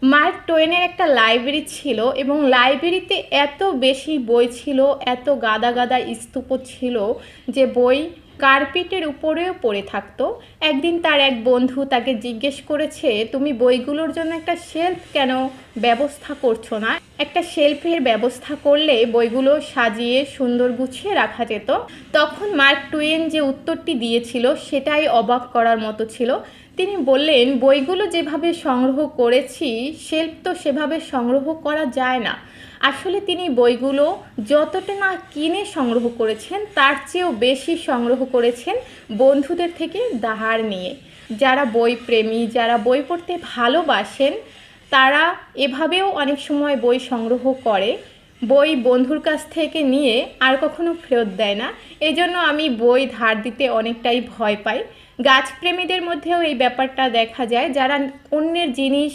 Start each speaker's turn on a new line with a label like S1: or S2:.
S1: Mark টোয়েনের একটা library ছিল এবং লাইব্রেরিতে এত বেশি বই ছিল, এত গাদা গাদা স্তূপ ছিল যে বই কার্পেটের উপরেও পড়ে থাকতো। একদিন তার এক বন্ধু তাকে জিজ্ঞেস করেছে, তুমি বইগুলোর জন্য একটা শেলফ কেন ব্যবস্থা করছো না? একটা শেলফের ব্যবস্থা করলে বইগুলো সাজিয়ে সুন্দর গুছিয়ে রাখা যেত। তখন মার্ক টুয়েন যে উত্তরটি দিয়েছিল সেটাই অবাক করার মতো ছিল। তিনি বললেন, বইগুলো যেভাবে সংগ্রহ করেছি শেলফ তো সেভাবে সংগ্রহ করা যায় না। আসলে তিনি বইগুলো যতটা না কিনে সংগ্রহ করেছেন তার চেয়েও বেশি সংগ্রহ করেছেন বন্ধুদের থেকে ধার নিয়ে। যারা বই প্রেমী, যারা বই পড়তে ভালোবাসেন, তারা এভাবেও অনেক সময় বই সংগ্রহ করে। বই বন্ধুর কাছ থেকে নিয়ে আর কখনো ফেরত দেয় না। এই জন্য আমি বই ধার দিতে অনেকটাই ভয় পাই। গাছপ্রেমীদের মধ্যেও এই ব্যাপারটা দেখা যায়, যারা অন্যের জিনিস